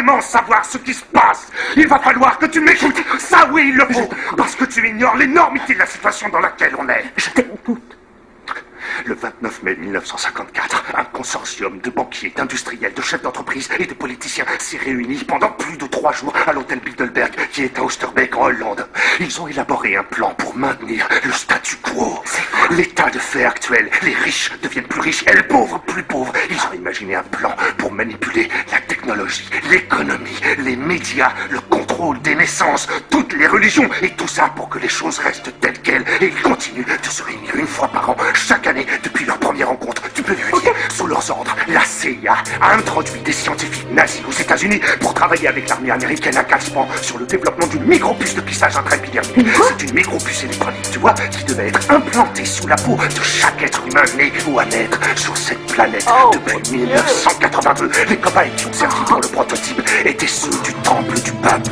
vraiment savoir ce qui se passe. Il va falloir que tu m'écoutes. Ça, oui, il le faut. Parce que tu ignores l'énormité de la situation dans laquelle on est. Je t'écoute. Le 29 mai 1954, un consortium de banquiers, d'industriels, de chefs d'entreprise et de politiciens s'est réuni pendant plus de 3 jours à l'hôtel Bilderberg qui est à Oosterbeek en Hollande. Ils ont élaboré un plan pour maintenir le statu quo. L'état de fait actuel, les riches deviennent plus riches et les pauvres plus pauvres. Ils ont imaginé un plan pour manipuler la technologie, l'économie, les médias, le contrôle des naissances, toutes les religions et tout ça pour que les choses restent telles quelles. Et ils continuent de se réunir une fois par an, chaque année, depuis leur première rencontre. Tu peux vérifier. Sous leurs ordres, la CIA a introduit des scientifiques nazis aux États-Unis pour travailler avec l'armée américaine à Calspan sur le développement d'une micropuce de plissage intraépidermique. C'est une micropuce électronique, tu vois, qui devait être implantée sous la peau de chaque être humain né ou à naître sur cette planète depuis 1982. Les cobayes qui ont servi pour le prototype étaient ceux du temple du peuple.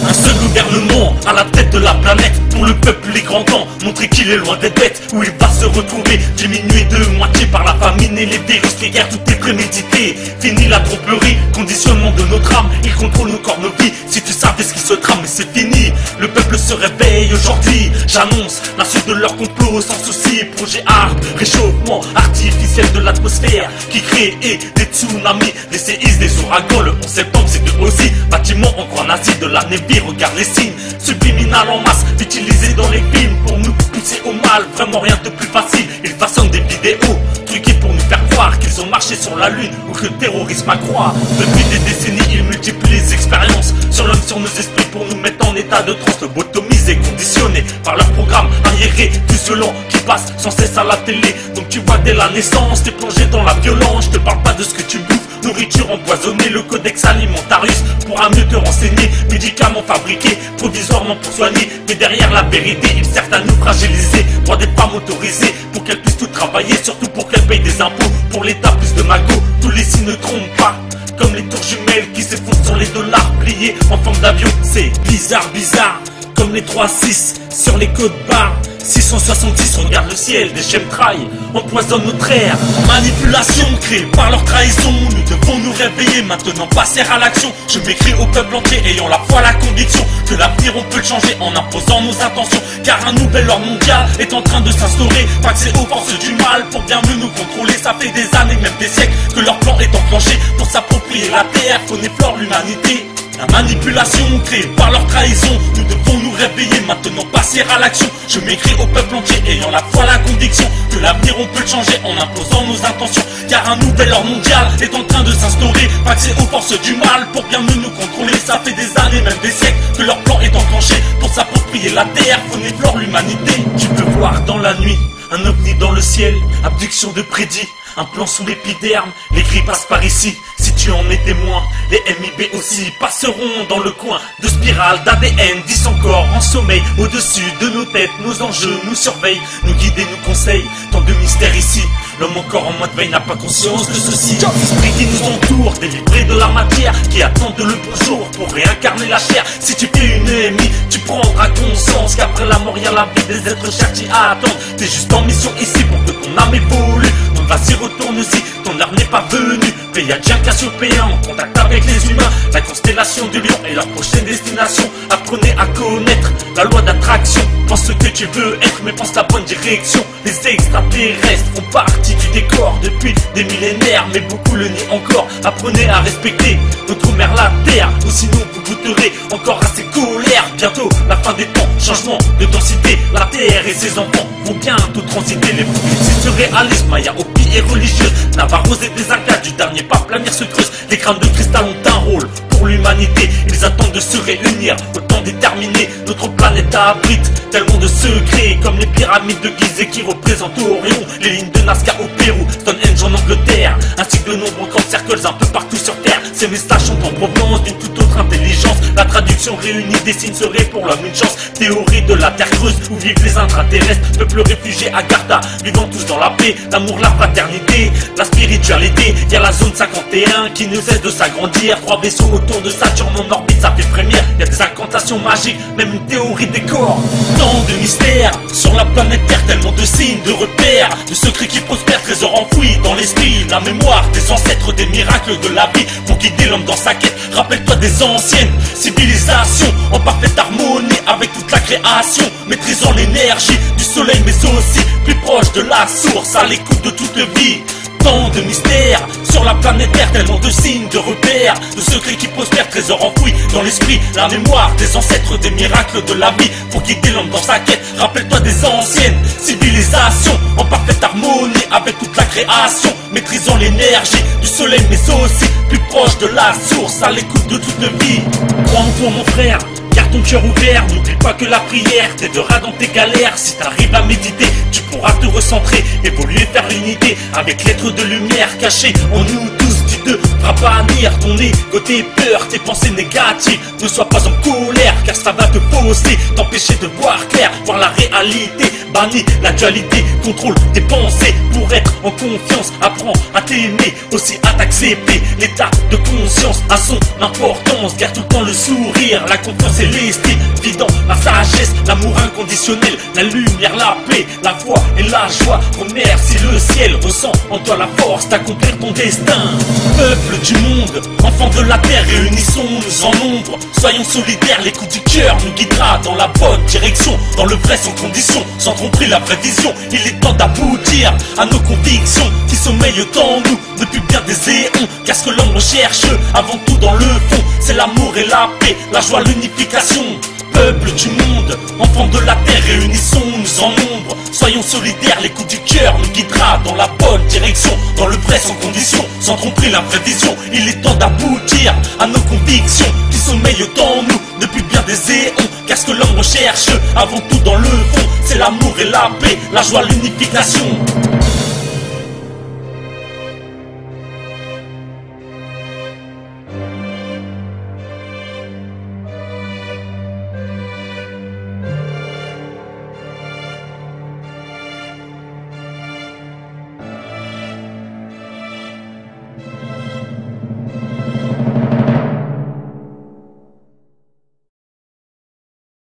Un seul gouvernement à la tête de la planète. Pour le peuple les grands temps, montrer qu'il est loin des bêtes. Où il va se retrouver, diminué de moitié par la famine et les virus, les guerres, tout est prémédité. Fini la tromperie, conditionnement de notre âme. Ils contrôlent nos corps, nos vies, si tu savais ce qui se trame. Mais c'est fini, le peuple se réveille aujourd'hui. J'annonce la suite de leur complot sans souci. Projet hard, réchauffement artificiel de l'atmosphère qui crée des tsunamis, des séismes, des ouragans. Le 11 septembre c'était aussi bâtiment en croix nazi de la Navy. Regarde les signes subliminales en masse utilisés dans les films pour nous pousser au mal. Vraiment rien de plus facile. Ils façonnent des vidéos truquées pour nous faire croire qu'ils ont marché sur la lune ou que le terrorisme accroît. Depuis des décennies ils multiplient les expériences sur l'homme, sur nos esprits pour nous mettre en état de transe, lobotomisés, conditionnés par leur programme arriéré, violent qui passe sans cesse à la télé. Donc tu vois dès la naissance t'es plongé dans la violence. Je te parle pas de ce que tu bouffes, nourriture empoisonnée, le codex alimentarius pourra mieux te renseigner. Médicaments fabriqués provisoirement pour soigner, mais derrière la vérité ils servent à nous fragiliser. Droit des femmes autorisées pour qu'elles puissent tout travailler, surtout pour qu'elles payent des impôts. Pour l'état plus de magots, tous les signes ne trompent pas. Comme les tours jumelles qui s'effondrent sur les dollars pliés en forme d'avion. C'est bizarre, bizarre, comme les 3-6 sur les côtes barres. 666, regarde le ciel, des chemtrails empoisonnent notre air. Manipulation créée par leur trahison. Nous devons nous réveiller, maintenant passer à l'action. Je m'écris au peuple entier, ayant la foi, la conviction que l'avenir on peut le changer en imposant nos intentions. Car un nouvel ordre mondial est en train de s'instaurer. Vaccé aux forces du mal pour bien mieux nous contrôler. Ça fait des années, même des siècles, que leur plan est enclenché pour s'approprier la terre, faune et flore, l'humanité. La manipulation créée par leur trahison. Nous devons nous réveiller, maintenant passer à l'action. Je m'écris au peuple entier, ayant la foi, la conviction que l'avenir on peut le changer en imposant nos intentions. Car un nouvel ordre mondial est en train de s'instaurer. Vaccé aux forces du mal pour bien mieux nous contrôler. Ça fait des années, même des siècles, que leur plan est enclenché pour s'approprier la terre, faune et flore, l'humanité. Tu peux voir dans la nuit un ovni dans le ciel, abduction de prédit. Un plan sous l'épiderme, les grilles passent par ici. Si tu en es témoin, les MIB aussi passeront dans le coin de spirales d'ADN. 10 encore en sommeil, au-dessus de nos têtes. Nos enjeux nous surveillent, nous guident et nous conseillent. Tant de mystères ici, l'homme encore en mode veille n'a pas conscience de ceci. L'esprit qui nous entoure, délivré de la matière, qui attendent le bonjour pour réincarner la chair. Si tu fais une EMI, tu prendras conscience qu'après la mort y'a la vie des êtres chers qui attendent. T'es juste en mission ici pour que ton âme évolue. Donc vas-y retourne-y, ton heure n'est pas venue. Mais y'a bien Cassiopéen en contact avec les humains. La constellation du lion est leur prochaine destination. Apprenez à connaître la loi d'attraction. Pense ce que tu veux être, mais pense la bonne direction. Les extraterrestres font partie du décor depuis des millénaires, mais beaucoup le nient encore. Apprenez à respecter notre mère la terre, ou sinon vous goûterez encore à ses colères. Bientôt la fin des temps, changement de densité. La terre et ses enfants vont bientôt transiter. Les prophéties surréalistes, Maya, Hopi et religieuses, Navarros et des Incas, du dernier pape, l'avenir se creuse. Les crânes de cristal ont un rôle pour l'humanité. Ils attendent de se réunir, autant déterminé. Notre planète abrite tellement de secrets, comme les pyramides de Gizeh qui représentent Orion, les lignes de Nazca au Pérou, Stonehenge en Angleterre, ainsi que de nombreux crop circles un peu partout sur Terre. Ces messages sont en provenance d'une toute autre intelligence. La traduction réunie des signes serait pour l'homme une chance. Théorie de la terre creuse où vivent les intraterrestres, peuple réfugié à Gartha, vivant tous dans la paix, l'amour, la fraternité, la spiritualité. Y'a la zone 51 qui ne cesse de s'agrandir. 3 vaisseaux autour de Saturne en orbite, ça fait frémir. Y'a des incantations magiques, même une théorie des corps. Tant de mystères sur la planète Terre, tellement de signes, de repères, de secrets qui prospèrent, trésors enfouis dans l'esprit, la mémoire. mémoire des ancêtres, des miracles de la vie pour guider l'homme dans sa quête. Rappelle-toi des anciennes civilisations en parfaite harmonie avec toute la création, maîtrisant l'énergie du soleil mais aussi plus proche de la source, à l'écoute de toute vie. Tant de mystères sur la planète Terre, tellement de signes, de repères, de secrets qui prospèrent, trésors enfouis dans l'esprit, la mémoire des ancêtres, des miracles de la vie pour guider l'homme dans sa quête. Rappelle-toi des anciennes civilisations en parfaite harmonie avec toute la création, maîtrisant l'énergie du soleil mais aussi plus proche de la source, à l'écoute de toute vie. Crois en toi mon frère, garde ton cœur ouvert, n'oublie pas que la prière t'aidera dans tes galères. Si t'arrives à méditer, tu pourras te recentrer, évoluer vers l'unité avec l'être de lumière caché en nous tous. Tu devras bannir ton ego, tes peurs, tes pensées négatives. Ne sois pas en colère car ça va te poser, t'empêcher de voir clair, voir la réalité. Bannis la dualité, contrôle tes pensées pour être en confiance. Apprends à t'aimer, aussi à t'accepter. L'état de conscience a son importance. Garde tout le temps le sourire, la confiance et l'estime. Vis dans la sagesse, l'amour inconditionnel, la lumière, la paix, la foi et la joie. Remercie le ciel, ressens en toi la force d'accomplir ton destin. Peuple du monde, enfants de la terre, réunissons-nous en nombre. Soyons solidaires, l'écoute du cœur nous guidera dans la bonne direction, dans le vrai sans condition, sans tromperie la vraie vision. Il est temps d'aboutir à nos convictions qui sommeillent en nous depuis bien des éons. Car ce que l'homme recherche avant tout dans le fond, c'est l'amour et la paix, la joie, l'unification. Peuple du monde, enfants de la terre, réunissons-nous en nombre. Soyons solidaires, l'écoute du cœur nous guidera dans la bonne direction, dans le vrai sans condition, sans tromperie la vraie vision. Il est temps d'aboutir à nos convictions qui sommeillent en nous depuis bien des éons. Car ce que l'homme recherche avant tout dans le fond, c'est l'amour et la paix, la joie, l'unification.